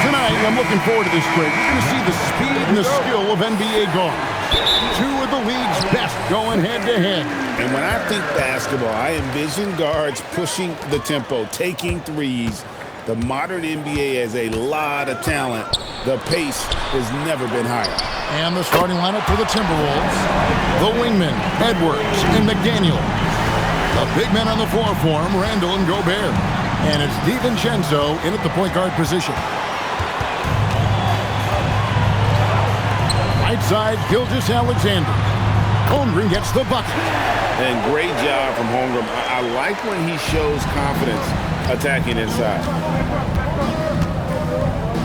Tonight, I'm looking forward to this break. You're going to see the speed and the skill of NBA guards. Two of the league's best going head-to-head. And when I think basketball, I envision guards pushing the tempo, taking threes. The modern NBA has a lot of talent. The pace has never been higher. And the starting lineup for the Timberwolves. The wingmen, Edwards and McDaniel. The big men on the floor for him, Randall and Gobert. And it's DiVincenzo in at the point guard position. Right side, Gilgeous-Alexander. Holmgren gets the bucket. And great job from Holmgren. I like when he shows confidence attacking inside.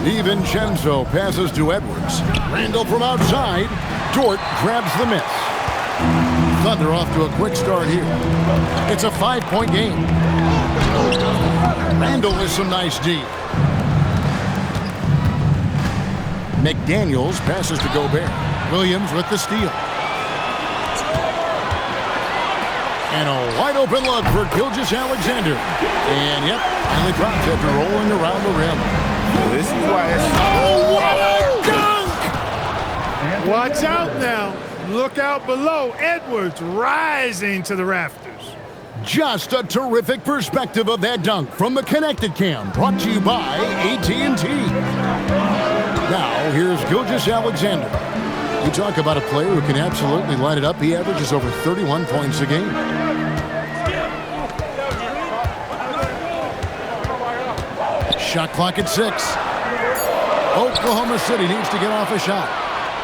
DiVincenzo passes to Edwards. Randall from outside. Dort grabs the miss. Thunder off to a quick start here. It's a 5-point game. Randall with some nice D. McDaniels passes to Gobert. Williams with the steal. And a wide open look for Gilgeous-Alexander. And yep, finally drops after rolling around the rim. This is why it's... Oh, what a dunk! Watch out now. Look out below. Edwards rising to the rafters. Just a terrific perspective of that dunk from the Connected Cam, brought to you by AT&T. Now, here's Gilgeous-Alexander. You talk about a player who can absolutely light it up. He averages over 31 points a game. Shot clock at 6. Oklahoma City needs to get off a shot.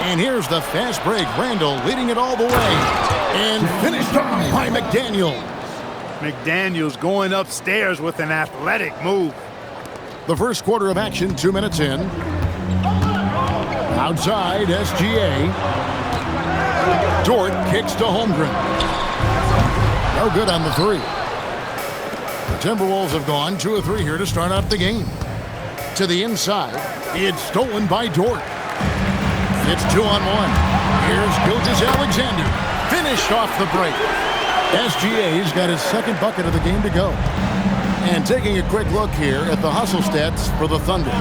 And here's the fast break. Randall leading it all the way. And finished off by McDaniels. McDaniels going upstairs with an athletic move. The first quarter of action, 2 minutes in. Outside, SGA. Dort kicks to Holmgren. No good on the three. The Timberwolves have gone 2 of 3 here to start out the game. To the inside, it's stolen by Dort. It's 2-on-1. Here's Gilgeous-Alexander. Finished off the break. SGA's got his second bucket of the game to go. And taking a quick look here at the hustle stats for the Thunder.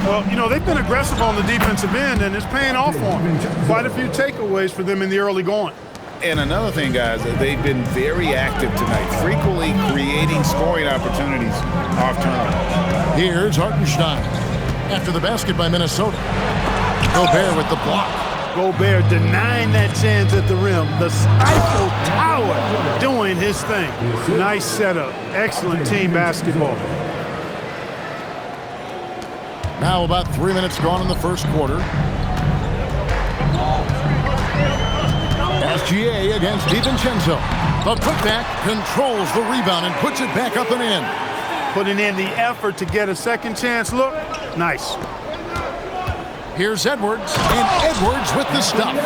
Well, you know, they've been aggressive on the defensive end, and it's paying off for them. Quite a few takeaways for them in the early going. And another thing, guys, they've been very active tonight, frequently creating scoring opportunities off turnovers. Here's Hartenstein. After the basket by Minnesota. Gobert with the block. Gobert denying that chance at the rim. The Eiffel Tower doing his thing. Nice setup. Excellent team basketball. Now about 3 minutes gone in the first quarter. SGA against DiVincenzo. The putback controls the rebound and puts it back up and in. Putting in the effort to get a second chance look. Nice. Here's Edwards, and Edwards with the stuff.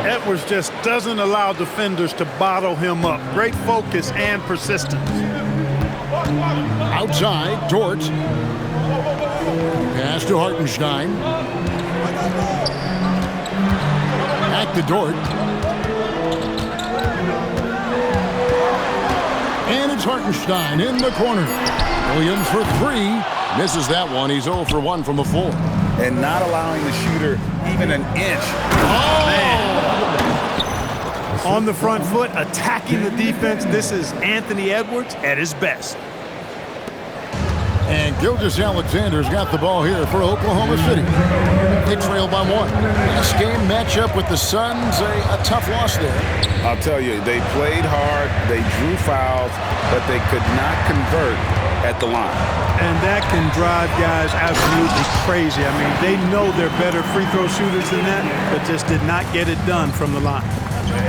Edwards just doesn't allow defenders to bottle him up. Great focus and persistence. Outside, Dort. Pass to Hartenstein. Back to Dort. And it's Hartenstein in the corner. Williams for 3. Misses that one. He's 0 for 1 from the floor. And not allowing the shooter even an inch. Oh, man. On the front foot, attacking the defense. This is Anthony Edwards at his best. And Gilgeous-Alexander's got the ball here for Oklahoma City. They trail by 1. Last game matchup with the Suns, a tough loss there. I'll tell you, they played hard, they drew fouls, but they could not convert at the line. And that can drive guys absolutely crazy. I mean, they know they're better free throw shooters than that, but just did not get it done from the line.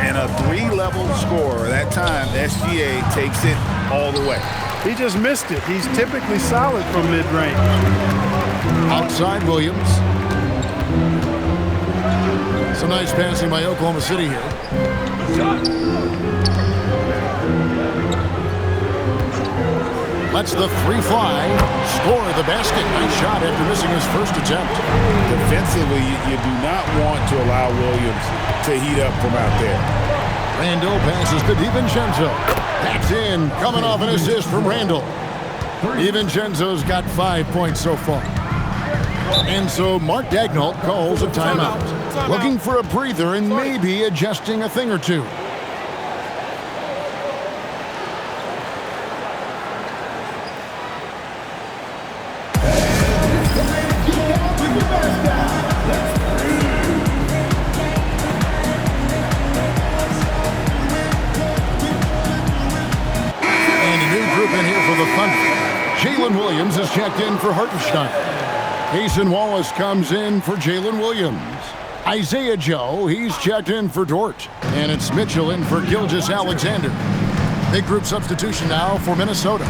And a 3-level scorer, that time, SGA takes it all the way. He just missed it. He's typically solid from mid-range. Outside Williams. Some nice passing by Oklahoma City here. Lets the 3 fly. Score the basket. Nice shot after missing his first attempt. Defensively, you do not want to allow Williams to heat up from out there. Randall passes to DiVincenzo. That's in. Coming off an assist from Randall. DiVincenzo's got 5 points so far. And so Mark Daigneault calls a timeout. Looking for a breather and maybe adjusting a thing or two. Jalen Williams is checked in for Hartenstein. Cason Wallace comes in for Jalen Williams. Isaiah Joe, he's checked in for Dort. And it's Mitchell in for Gilgeous-Alexander. Big group substitution now for Minnesota.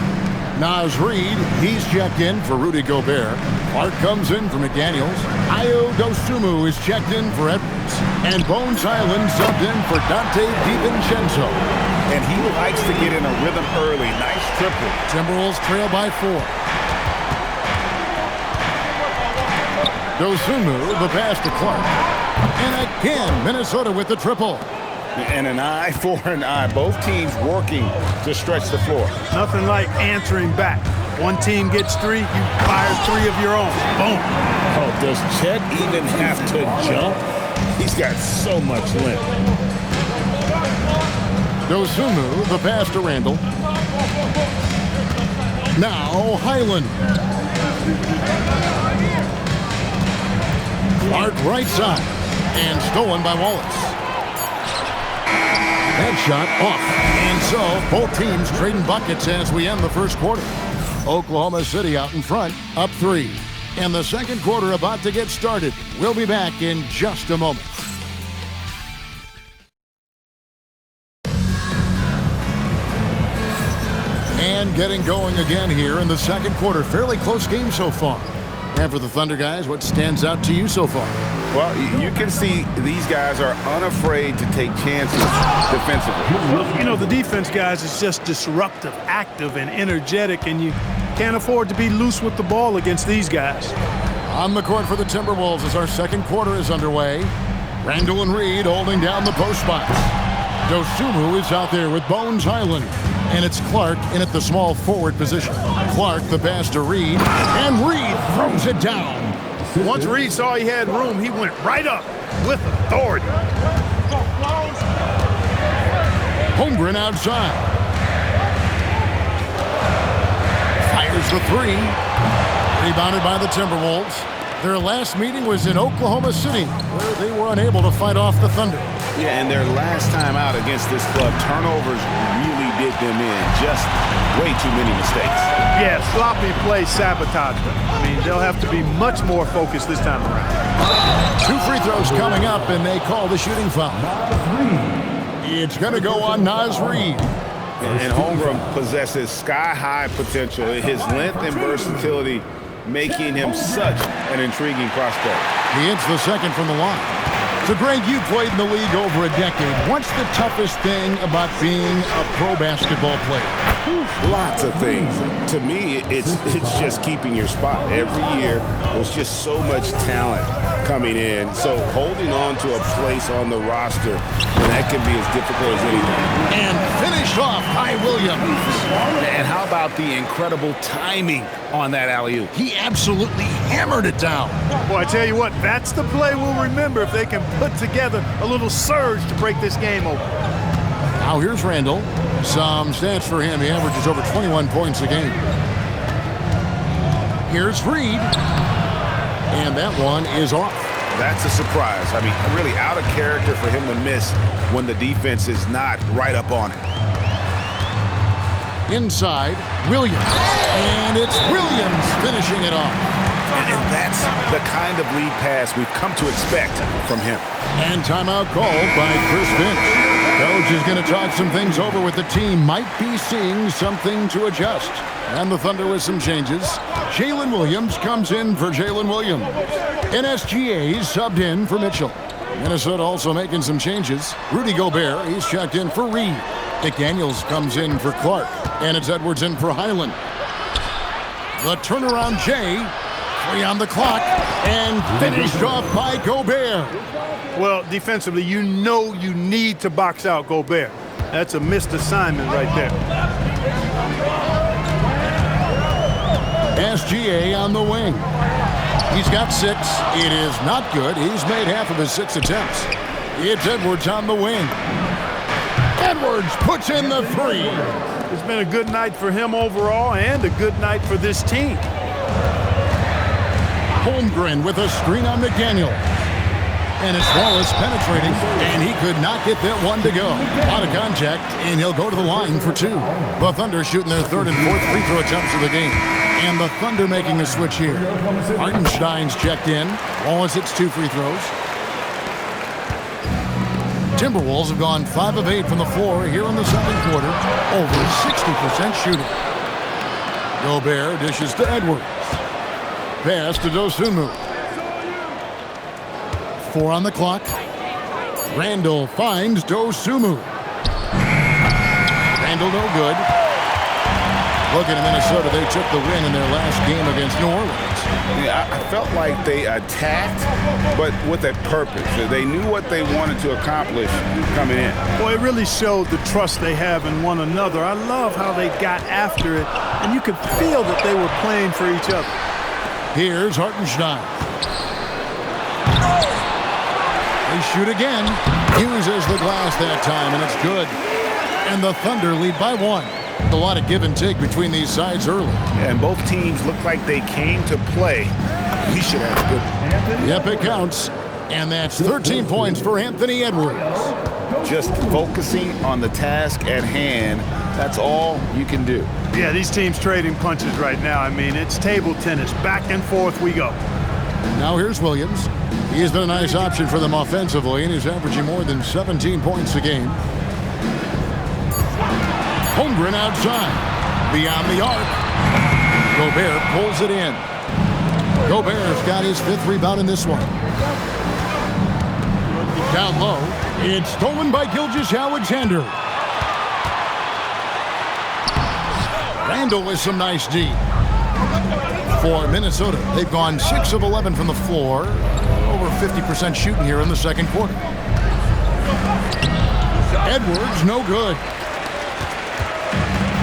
Naz Reid, he's checked in for Rudy Gobert. Clark comes in for McDaniels. Ayo Dosunmu is checked in for Edwards. And Bones Hyland subbed in for Donte DiVincenzo. And he likes to get in a rhythm early. Nice triple. Timberwolves trail by 4. Dosunmu, the pass to Clark. And again, Minnesota with the triple. And an eye for an eye. Both teams working to stretch the floor. Nothing like answering back. One team gets 3, you fire 3 of your own. Boom. Oh, does Chet even have to jump? He's got so much length. Dosunmu, the pass to Randall. Now Hyland. Clark right side. And stolen by Wallace. That shot off. And so both teams trading buckets as we end the first quarter. Oklahoma City out in front, up 3. And the second quarter about to get started. We'll be back in just a moment. And getting going again here in the second quarter. Fairly close game so far. And for the Thunder guys, what stands out to you so far? Well, you can see these guys are unafraid to take chances defensively. You know, the defense, guys, is just disruptive, active, and energetic, and you can't afford to be loose with the ball against these guys. On the court for the Timberwolves as our second quarter is underway. Randall and Reid holding down the post spots. Dosunmu is out there with Bones Hyland. And it's Clark in at the small forward position. Clark, the pass to Reid. And Reid throws it down. Once Reid saw he had room, he went right up with authority. Holmgren outside. Fires the 3. Rebounded by the Timberwolves. Their last meeting was in Oklahoma City, where they were unable to fight off the Thunder. Yeah, and their last time out against this club, turnovers really did them in. Just way too many mistakes. Yeah, sloppy play sabotaged them. I mean, they'll have to be much more focused this time around. 2 free throws coming up, and they call the shooting foul. It's going to go on Naz Reid. And Holmgren possesses sky-high potential. His length and versatility making him such an intriguing prospect. He hits the second from the line. So, Greg, you played in the league over a decade. What's the toughest thing about being a pro basketball player? Lots of things. To me, it's just keeping your spot. Every year, there's just so much talent coming in. So holding on to a place on the roster, and that can be as difficult as anything. And finished off by Williams. And how about the incredible timing on that alley-oop? He absolutely hammered it down. Boy, I tell you what, that's the play we'll remember if they can put together a little surge to break this game open. Now here's Randall. Some stats for him. He averages over 21 points a game. Here's Reid. And that one is off. That's a surprise. I mean, really out of character for him to miss when the defense is not right up on it. Inside, Williams. And it's Williams finishing it off. And that's the kind of lead pass we've come to expect from him. And timeout called by Chris Finch. Coach is going to talk some things over with the team. Might be seeing something to adjust. And the Thunder with some changes. Jalen Williams comes in for Jalen Williams. NSGA subbed in for Mitchell. Minnesota also making some changes. Rudy Gobert, he's checked in for Reid. McDaniels comes in for Clark. And it's Edwards in for Hyland. The turnaround Jay. 3 on the clock. And finished off by Gobert. Well, defensively, you know you need to box out Gobert. That's a missed assignment right there. SGA on the wing. He's got 6. It is not good. He's made half of his 6 attempts. It's Edwards on the wing. Edwards puts in the 3. It's been a good night for him overall and a good night for this team. Holmgren with a screen on McDaniel. And it's Wallace penetrating, and he could not get that one to go. Out of contact, and he'll go to the line for 2. The Thunder shooting their 3rd and 4th free throw attempts of the game. And the Thunder making a switch here. Hartenstein's checked in. Wallace hits 2 free throws. Timberwolves have gone 5 of 8 from the floor here in the second quarter. Over 60% shooting. Gobert dishes to Edwards. Pass to Dosunmu. 4 on the clock. Randall finds Dosunmu. Randall no good. Looking at Minnesota, they took the win in their last game against New Orleans. Yeah, I felt like they attacked, but with a purpose. They knew what they wanted to accomplish coming in. Boy, it really showed the trust they have in one another. I love how they got after it, and you could feel that they were playing for each other. Here's Hartenstein. They shoot again. Uses the glass that time, and it's good. And the Thunder lead by 1. A lot of give and take between these sides early. Yeah, and both teams look like they came to play. We should have a good. Yep, it counts. And that's 13 points for Anthony Edwards. Just focusing on the task at hand, that's all you can do. Yeah, these teams trading punches right now. I mean, it's table tennis. Back and forth we go. Now here's Williams. He has been a nice option for them offensively, and he's averaging more than 17 points a game. Holmgren outside. Beyond the arc. Gobert pulls it in. Gobert's got his 5th rebound in this one. Down low. It's stolen by Gilgeous-Alexander. Randall with some nice D. For Minnesota, they've gone 6 of 11 from the floor. Over 50% shooting here in the second quarter. Edwards, no good.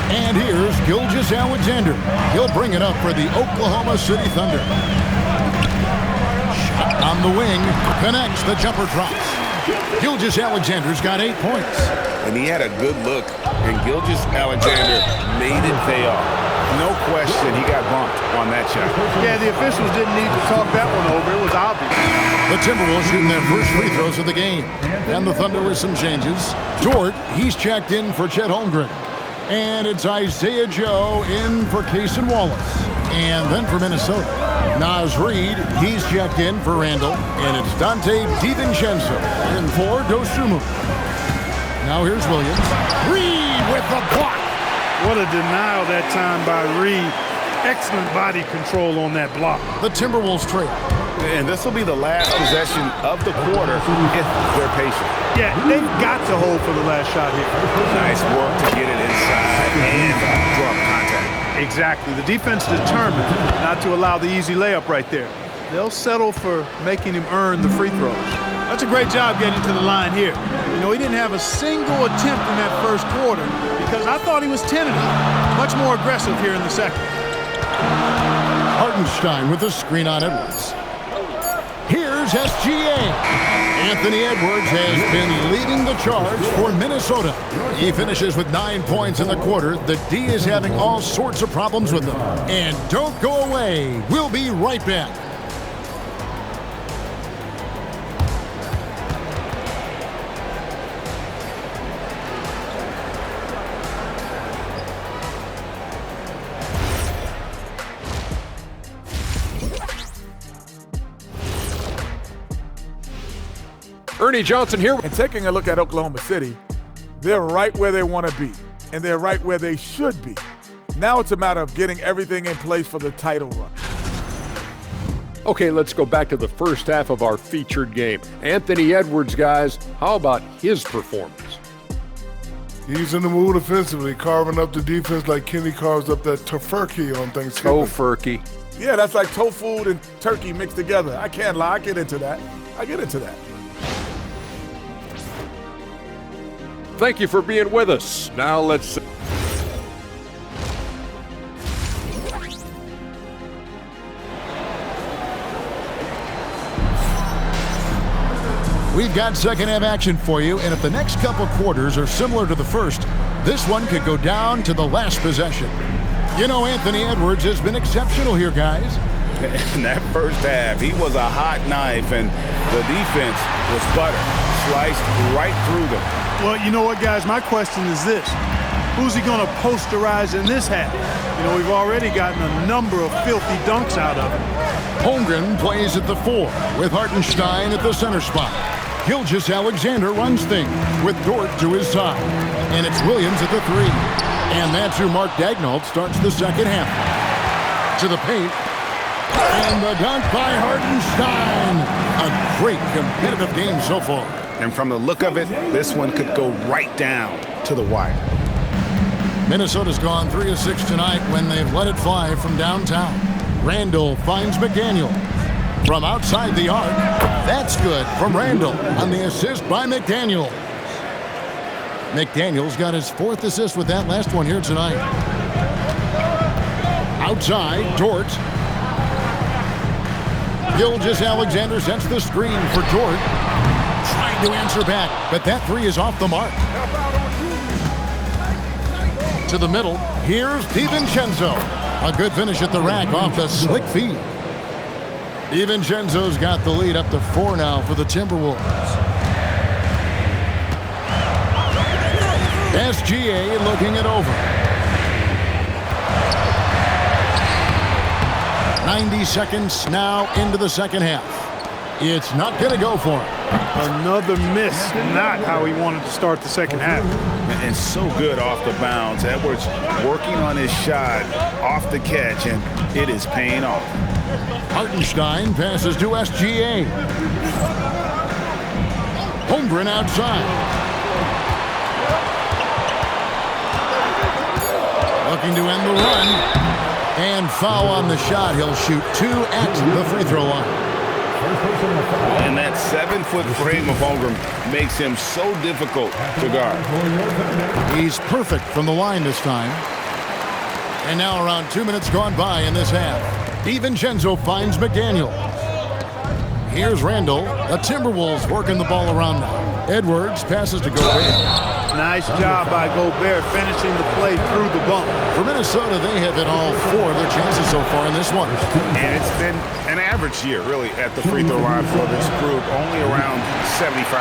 And here's Gilgeous-Alexander. He'll bring it up for the Oklahoma City Thunder. Shot on the wing. Connects. The jumper drops. Gilgeous-Alexander's got 8 points. And he had a good look, and Gilgeous-Alexander made it pay off. No question, he got bumped on that shot. Yeah, the officials didn't need to talk that one over. It was obvious. The Timberwolves shooting their first free throws of the game. And the Thunder with some changes. Dort, he's checked in for Chet Holmgren. And it's Isaiah Joe in for Cason Wallace. And then for Minnesota, Naz Reid, he's checked in for Randall. And it's Dante DiVincenzo in for Dosunmu. Now here's Williams. Reid with the block. What a denial that time by Reid. Excellent body control on that block. The Timberwolves trail. And this will be the last possession of the quarter if they're patient. Yeah, they've got to hold for the last shot here. Nice work to get it inside and draw contact. Exactly. The defense determined not to allow the easy layup right there. They'll settle for making him earn the free throws. That's a great job getting to the line here. You know, he didn't have a single attempt in that first quarter because I thought he was tentative. Much more aggressive here in the second. Hartenstein with a screen on Edwards. Here's SGA. Anthony Edwards has been leading the charge for Minnesota. He finishes with 9 points in the quarter. The D is having all sorts of problems with them. And don't go away. We'll be right back. Ernie Johnson here. And taking a look at Oklahoma City, they're right where they want to be, and they're right where they should be. Now it's a matter of getting everything in place for the title run. Okay, let's go back to the first half of our featured game. Anthony Edwards, guys, how about his performance? He's in the mood offensively, carving up the defense like Kenny carves up that tofurkey on Thanksgiving. Tofurkey. Yeah, that's like tofu and turkey mixed together. I can't lie, I get into that. Thank you for being with us. Now let's... got second half action for you, and if the next couple quarters are similar to the first, this one could go down to the last possession. You know, Anthony Edwards has been exceptional here, guys. In that first half, he was a hot knife, and the defense was butter, sliced right through them. Well, you know what, guys? My question is this. Who's he going to posterize in this half? You know, we've already gotten a number of filthy dunks out of him. Holmgren plays at the 4 with Hartenstein at the center spot. Gilgeous-Alexander runs things with Dort to his side. And it's Williams at the 3. And that's who Mark Daigneault starts the second half. To the paint. And the dunk by Hartenstein. A great competitive game so far. And from the look of it, this one could go right down to the wire. Minnesota's gone 3 of 6 tonight when they've let it fly from downtown. Randall finds McDaniel. From outside the arc, that's good from Randall on the assist by McDaniel. McDaniel's got his 4th assist with that last one here tonight. Outside, Dort. Gilgeous-Alexander sets the screen for Dort. Trying to answer back, but that 3 is off the mark. To the middle, here's DiVincenzo. A good finish at the rack off the slick feed. DiVincenzo's got the lead up to 4 now for the Timberwolves. SGA looking it over. 90 seconds now into the second half. It's not going to go for him. Another miss. Not how he wanted to start the second half. And so good off the bounce. Edwards working on his shot off the catch, and it is paying off. Hartenstein passes to SGA. Holmgren outside. Looking to end the run. And foul on the shot. He'll shoot 2 at the free throw line. And that 7-foot frame of Holmgren makes him so difficult to guard. He's perfect from the line this time. And now around 2 minutes gone by in this half. DiVincenzo finds McDaniel. Here's Randall. The Timberwolves working the ball around now. Edwards passes to Gobert. Nice job by Gobert finishing the play through the bump. For Minnesota, they have hit all 4 of their chances so far in this one. And it's been an average year, really, at the free throw line for this group, only around 75%.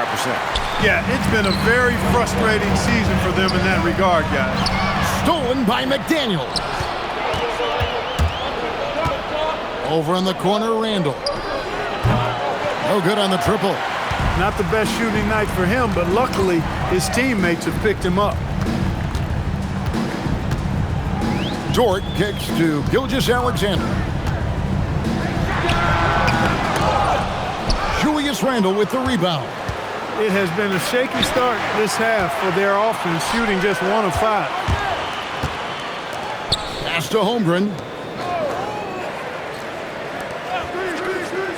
Yeah, it's been a very frustrating season for them in that regard, guys. Stolen by McDaniel. Over in the corner, Randall. No good on the triple. Not the best shooting night for him, but luckily his teammates have picked him up. Dort kicks to Gilgeous-Alexander. Julius Randle with the rebound. It has been a shaky start this half for their offense, shooting just 1 of 5. Pass to Holmgren.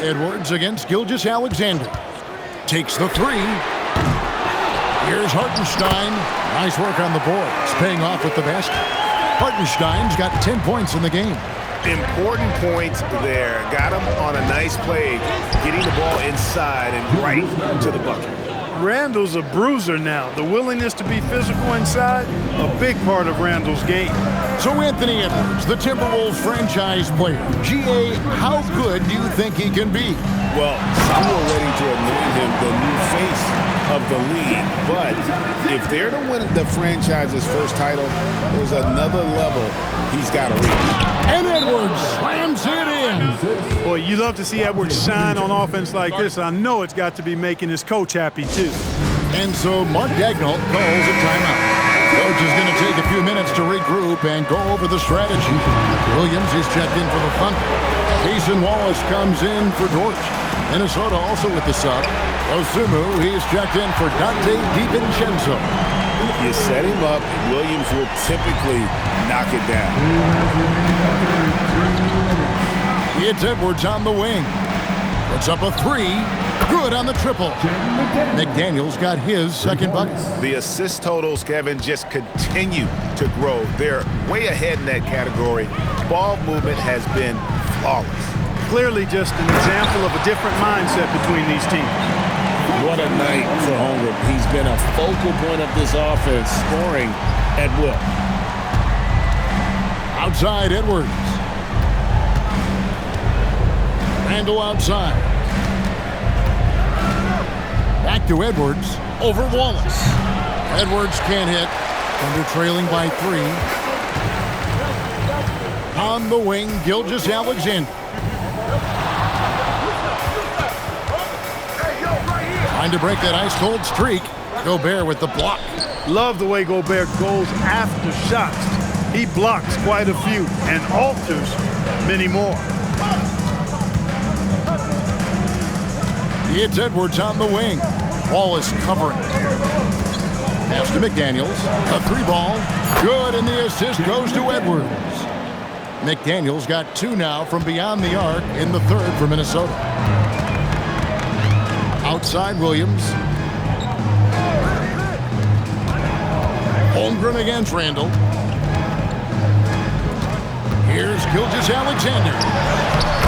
Edwards against Gilgeous-Alexander. Takes the 3. Here's Hartenstein. Nice work on the boards, paying off with the basket. Hartenstein's got 10 points in the game. Important points there. Got him on a nice play, getting the ball inside and right to the bucket. Randall's a bruiser now. The willingness to be physical inside, a big part of Randall's game. So Anthony Edwards, the Timberwolves franchise player. GA, how good do you think he can be? Well, some were ready to anoint him the new face of the league. But if they're to win the franchise's first title, there's another level he's got to reach. And Edwards slams it in. Boy, you love to see Edwards shine on offense like this. I know it's got to be making his coach happy, too. And so Mark Daigneault calls a timeout. Coach is going to take a few minutes to regroup and go over the strategy. Williams is checked in for the Thunder. Jason Wallace comes in for Dort. Minnesota also with the sub. Osumu, he's checked in for Dante DiVincenzo. You set him up, Williams will typically knock it down. It's Edwards on the wing. Puts up a 3. Good on the triple. McDaniel's got his second bucket. The assist totals, Kevin, just continue to grow. They're way ahead in that category. Ball movement has been flawless. Clearly just an example of a different mindset between these teams. What a night for Holmgren. He's been a focal point of this offense, scoring at will. Outside Edwards. Randall outside. Back to Edwards. Over Wallace. Edwards can't hit. Thunder trailing by 3. On the wing, Gilgeous-Alexander. Trying to break that ice-cold streak. Gobert with the block. Love the way Gobert goes after shots. He blocks quite a few and alters many more. It's Edwards on the wing. Wallace covering. Pass to McDaniels. A 3-ball. Good, and the assist goes to Edwards. McDaniels got 2 now from beyond the arc in the 3rd for Minnesota. Outside Williams. Holmgren against Randall. Here's Gilgeous-Alexander.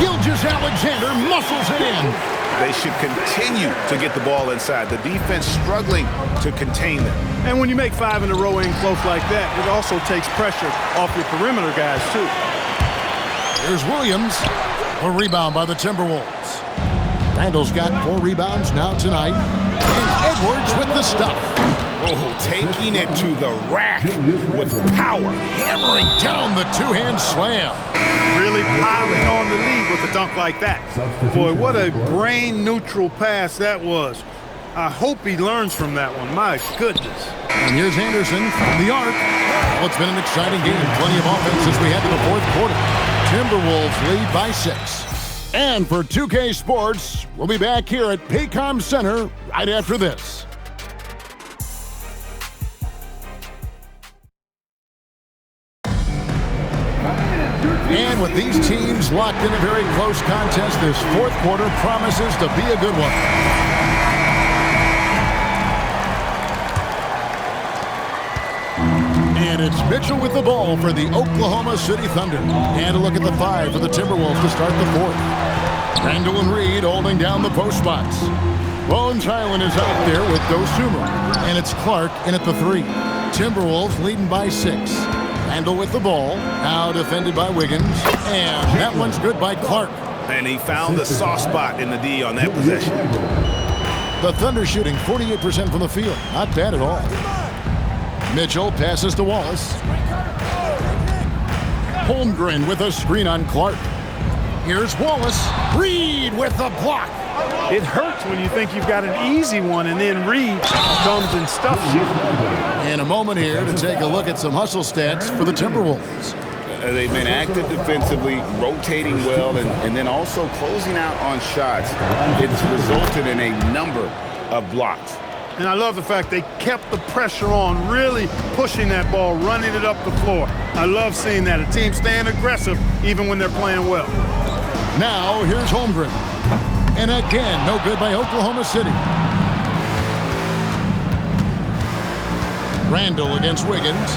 Gilgeous-Alexander muscles it in. They should continue to get the ball inside. The defense struggling to contain them. And when you make 5 in a row in close like that, it also takes pressure off your perimeter guys, too. Here's Williams. A rebound by the Timberwolves. Randall's got 4 rebounds now tonight. And Edwards with the stuff. Oh, taking it to the rack with power. Hammering down the 2-hand slam. Really piling on the lead with a dunk like that. Boy, what a brain-neutral pass that was. I hope he learns from that one. My goodness. And here's Anderson from the arc. Well, it's been an exciting game. Plenty of offense as we head to the 4th quarter. Timberwolves lead by 6. And for 2K Sports, we'll be back here at Paycom Center right after this. And with these teams locked in a very close contest, this 4th quarter promises to be a good one. And it's Mitchell with the ball for the Oklahoma City Thunder. And a look at the 5 for the Timberwolves to start the 4th. Randall and Reed holding down the post spots. Bones Highland is out there with Dosunmu. And it's Clark in at the 3. Timberwolves leading by 6. Randall with the ball, now defended by Wiggins, and that one's good by Clark. And he found the soft spot in the D on that possession. The Thunder shooting 48% from the field, not bad at all. Mitchell passes to Wallace. Holmgren with a screen on Clark. Here's Wallace. Reed with the block. It hurts when you think you've got an easy one and then Reed comes and stuffs you. In a moment here to take a look at some hustle stats for the Timberwolves. They've been active defensively, rotating well, and then also closing out on shots. It's resulted in a number of blocks. And I love the fact they kept the pressure on, really pushing that ball, running it up the floor. I love seeing that. A team staying aggressive even when they're playing well. Now here's Holmgren. And again, no good by Oklahoma City. Randall against Wiggins.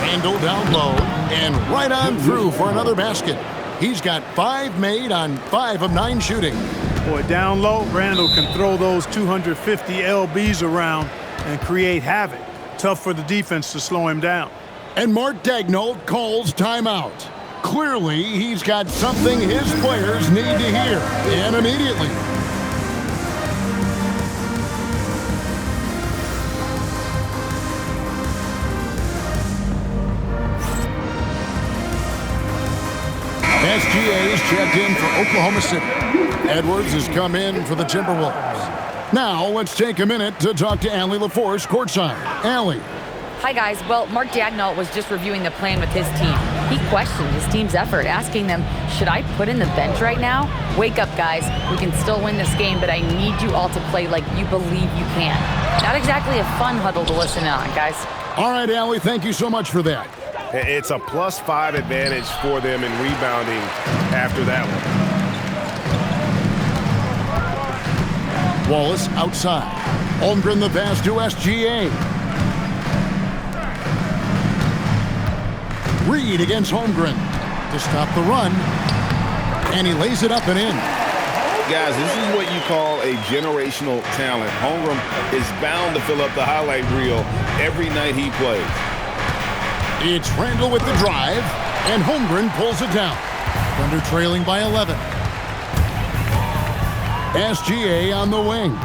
Randall down low and right on through for another basket. He's got 5 made on 5 of 9 shooting. Boy, down low, Randall can throw those 250 LBs around and create havoc. Tough for the defense to slow him down. And Mark Daigneault calls timeout. Clearly, he's got something his players need to hear, and immediately. SGA is checked in for Oklahoma City. Edwards has come in for the Timberwolves. Now, let's take a minute to talk to Allie LaForce courtside. Allie. Hi, guys. Well, Mark Daigneault was just reviewing the plan with his team. He questioned his team's effort, asking them, should I put in the bench right now? Wake up, guys. We can still win this game, but I need you all to play like you believe you can. Not exactly a fun huddle to listen on, guys. All right, Allie, thank you so much for that. It's a +5 advantage for them in rebounding after that one. Wallace outside. Holmgren the pass to SGA. Reed against Holmgren to stop the run. And he lays it up and in. Guys, this is what you call a generational talent. Holmgren is bound to fill up the highlight reel every night he plays. It's Randall with the drive, and Holmgren pulls it down. Thunder trailing by 11. SGA on the wing.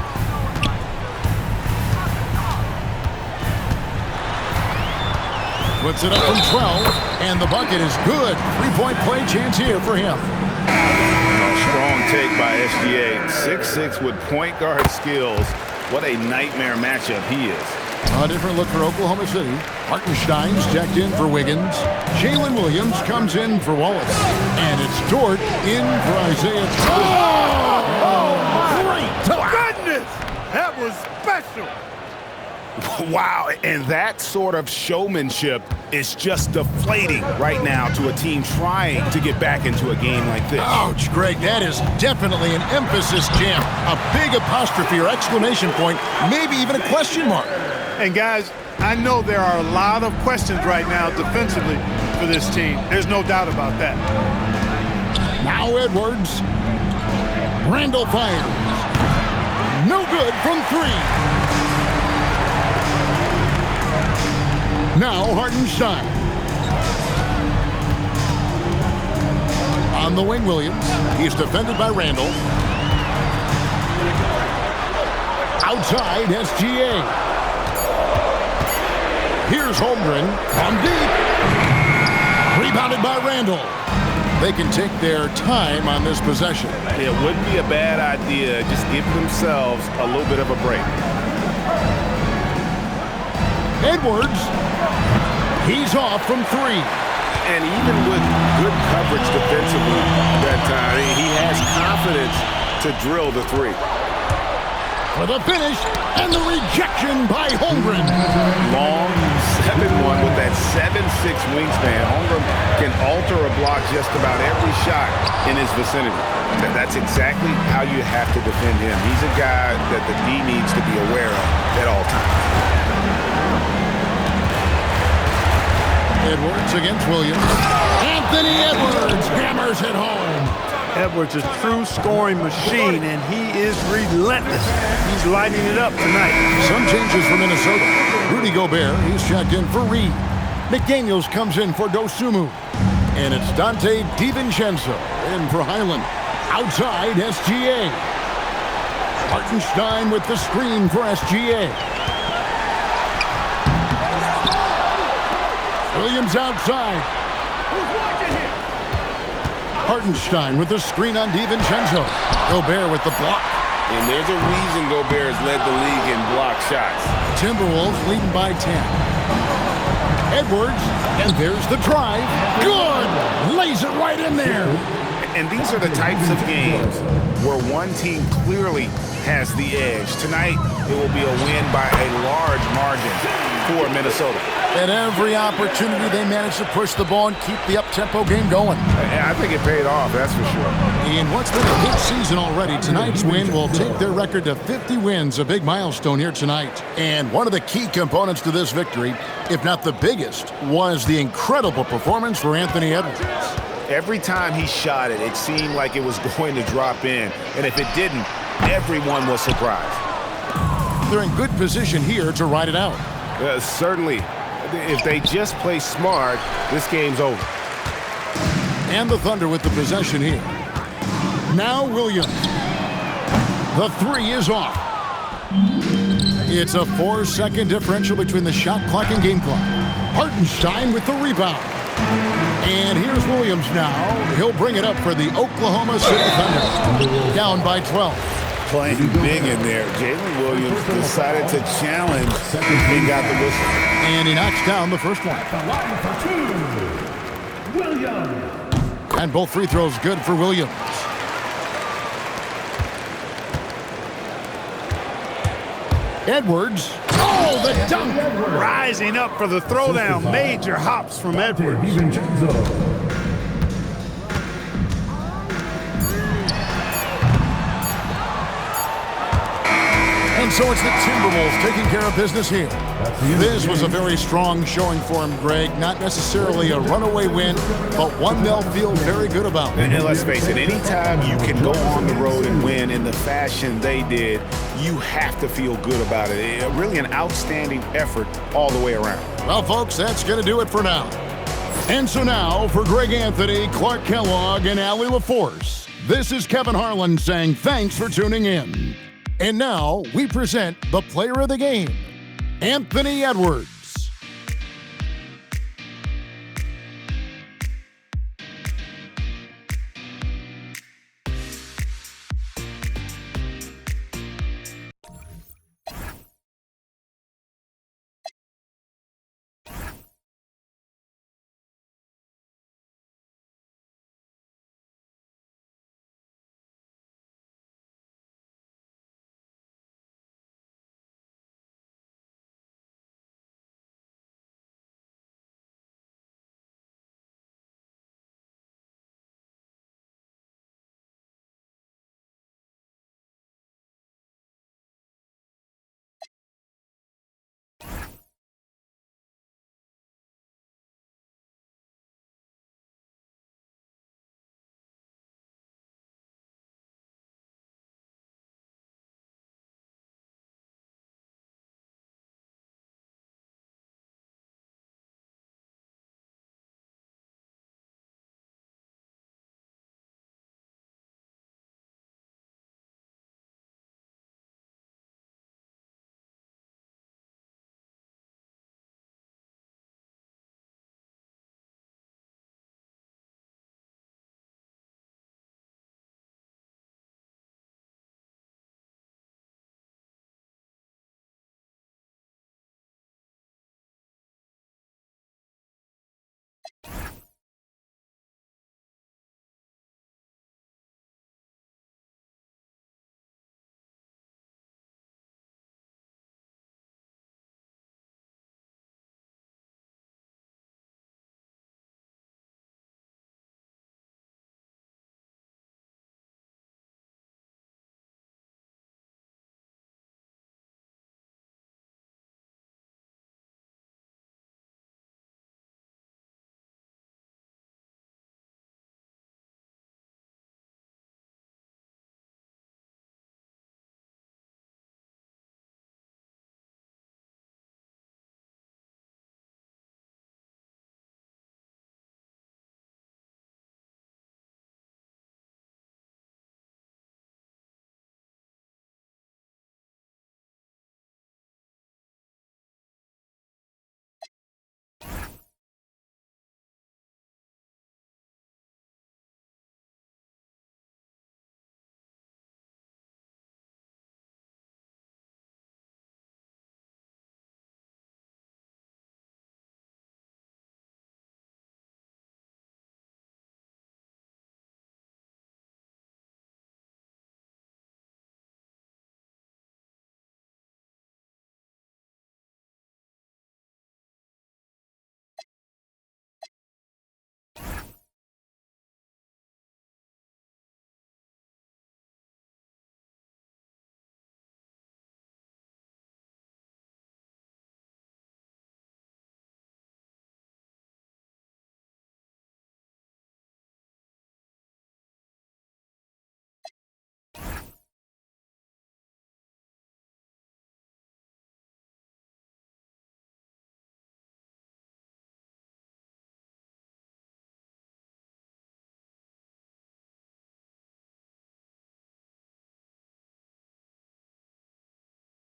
Puts it up from 12, and the bucket is good. Three-point play chance here for him. Strong take by SGA. 6'6" with point guard skills. What a nightmare matchup he is. A different look for Oklahoma City. Hartenstein's checked in for Wiggins. Jalen Williams comes in for Wallace. And it's Dort in for Isaiah. Goodness! That was special. Wow, and that sort of showmanship is just deflating right now to a team trying to get back into a game like this. Ouch, Greg, that is definitely an emphasis jam. A big apostrophe or exclamation point, maybe even a question mark. And guys, I know there are a lot of questions right now defensively for this team. There's no doubt about that. Now Edwards. Randall fires. No good from 3. Now Hartenstein. On the wing, Williams. He's defended by Randall. Outside, SGA. Here's Holmgren from deep. Rebounded by Randall. They can take their time on this possession. It wouldn't be a bad idea. Just give themselves a little bit of a break. Edwards. He's off from 3. And even with good coverage defensively that time, he has confidence to drill the 3. For the finish, and the rejection by Holmgren. Long 7-1 with that 7'6" wingspan. Holmgren can alter a block just about every shot in his vicinity. That's exactly how you have to defend him. He's a guy that the D needs to be aware of at all times. Edwards against Williams. Anthony Edwards hammers it home. Edwards is a true scoring machine, and he is relentless. He's lighting it up tonight. Some changes for Minnesota. Rudy Gobert, he's checked in for Reed. McDaniels comes in for Dosunmu. And it's Dante DiVincenzo in for Highland. Outside, SGA. Hartenstein with the screen for SGA. Williams outside. Hartenstein with the screen on DiVincenzo. Gobert with the block. And there's a reason Gobert has led the league in block shots. Timberwolves leading by 10. Edwards, and there's the drive. Good! Lays it right in there. And these are the types of games where one team clearly has the edge. Tonight, it will be a win by a large margin for Minnesota. At every opportunity, they managed to push the ball and keep the up-tempo game going. I think it paid off, that's for sure. In what's been a good season already, tonight's win will take their record to 50 wins, a big milestone here tonight. And one of the key components to this victory, if not the biggest, was the incredible performance for Anthony Edwards. Every time he shot it, it seemed like it was going to drop in. And if it didn't, everyone was surprised. They're in good position here to ride it out. Certainly. If they just play smart, this game's over. And the Thunder with the possession here. Now Williams. The 3 is off. It's a 4-second differential between the shot clock and game clock. Hartenstein with the rebound. And here's Williams now. He'll bring it up for the Oklahoma City Thunder. Down by 12. Playing big in there. Jalen Williams decided to challenge and got the whistle. And he knocks down the first one. And both free throws good for Williams. Edwards. Oh, the dunk! Rising up for the throwdown. Major hops from Edwards. And And so it's the Timberwolves taking care of business here. This was a very strong showing for him, Greg. Not necessarily a runaway win, but one they'll feel very good about. And let's face it, anytime you can go on the road and win in the fashion they did, you have to feel good about it. Really an outstanding effort all the way around. Well, folks, that's going to do it for now. And so now, for Greg Anthony, Clark Kellogg, and Allie LaForce, this is Kevin Harlan saying thanks for tuning in. And now, we present the player of the game, Anthony Edwards.